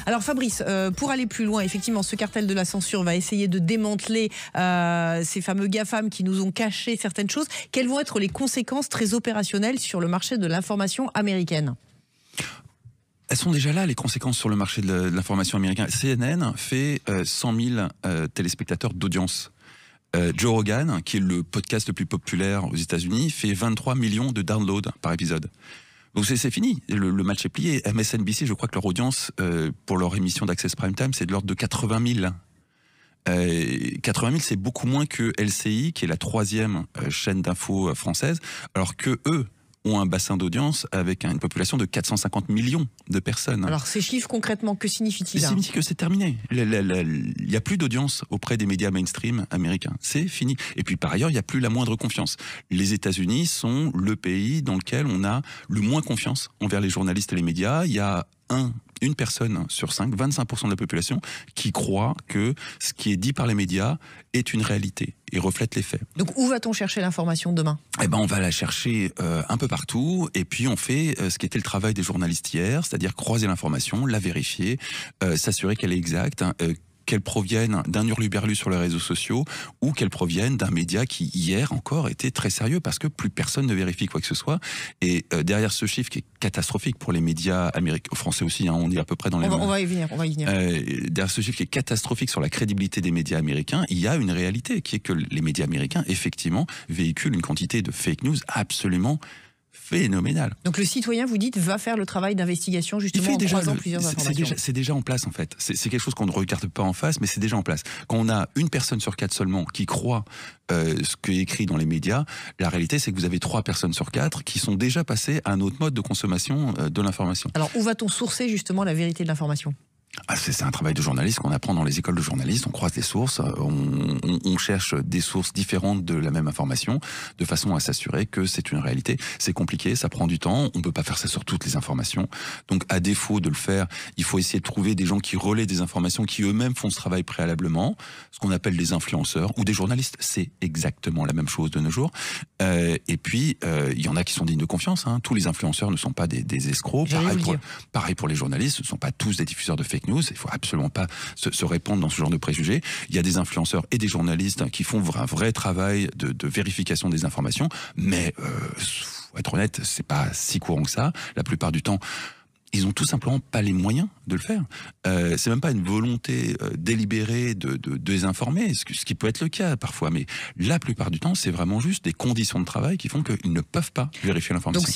Alors Fabrice, pour aller plus loin, effectivement, ce cartel de la censure va essayer de démanteler ces fameux GAFAM qui nous ont caché certaines choses. Quelles vont être les conséquences très opérationnelles sur le marché de l'information américaine ? Elles sont déjà là, les conséquences sur le marché de l'information américain. CNN fait 100 000 téléspectateurs d'audience. Joe Rogan, qui est le podcast le plus populaire aux États-Unis, fait 23 millions de downloads par épisode. Donc c'est fini, le match est plié. MSNBC, je crois que leur audience pour leur émission d'Access Prime Time, c'est de l'ordre de 80 000. 80 000, c'est beaucoup moins que LCI, qui est la 3e chaîne d'infos française, alors que eux ont un bassin d'audience avec une population de 450 millions de personnes. Alors ces chiffres concrètement, que signifient-ils? Ça signifie que c'est terminé. Il n'y a plus d'audience auprès des médias mainstream américains. C'est fini. Et puis par ailleurs, il n'y a plus la moindre confiance. Les États-Unis sont le pays dans lequel on a le moins confiance envers les journalistes et les médias. Il y a une personne sur 5, 25% de la population, qui croit que ce qui est dit par les médias est une réalité et reflète les faits. Donc où va-t-on chercher l'information demain? Eh ben, on va la chercher un peu partout, et puis on fait ce qui était le travail des journalistes hier, c'est-à-dire croiser l'information, la vérifier, s'assurer qu'elle est exacte, qu'elles proviennent d'un hurluberlu sur les réseaux sociaux ou qu'elles proviennent d'un média qui, hier encore, était très sérieux parce que plus personne ne vérifie quoi que ce soit. Et derrière ce chiffre qui est catastrophique pour les médias américains, français aussi, hein, on est à peu près dans les mêmes... On va y venir. Derrière ce chiffre qui est catastrophique sur la crédibilité des médias américains, il y a une réalité qui est que les médias américains, effectivement, véhiculent une quantité de fake news absolument phénoménal. Donc le citoyen, vous dites, va faire le travail d'investigation justement en croisant plusieurs informations. C'est déjà en place en fait. C'est quelque chose qu'on ne regarde pas en face, mais c'est déjà en place. Quand on a une personne sur 4 seulement qui croit ce qui est écrit dans les médias, la réalité c'est que vous avez 3 personnes sur 4 qui sont déjà passées à un autre mode de consommation de l'information. Alors où va-t-on sourcer justement la vérité de l'information ? C'est un travail de journaliste qu'on apprend dans les écoles de journalistes. On croise les sources, on cherche des sources différentes de la même information, de façon à s'assurer que c'est une réalité. C'est compliqué, ça prend du temps, on peut pas faire ça sur toutes les informations. Donc à défaut de le faire, il faut essayer de trouver des gens qui relaient des informations, qui eux-mêmes font ce travail préalablement, ce qu'on appelle des influenceurs ou des journalistes. C'est exactement la même chose de nos jours. Et puis, il y en a qui sont dignes de confiance. Hein. Tous les influenceurs ne sont pas des escrocs. Pareil pour les journalistes, ce ne sont pas tous des diffuseurs de fake news. Il faut absolument pas se répandre dans ce genre de préjugés. Il y a des influenceurs et des journalistes qui font un vrai travail de vérification des informations, mais faut être honnête, c'est pas si courant que ça. La plupart du temps, ils ont tout simplement pas les moyens de le faire. C'est même pas une volonté délibérée de désinformer, ce qui peut être le cas parfois, mais la plupart du temps, c'est vraiment juste des conditions de travail qui font qu'ils ne peuvent pas vérifier l'information.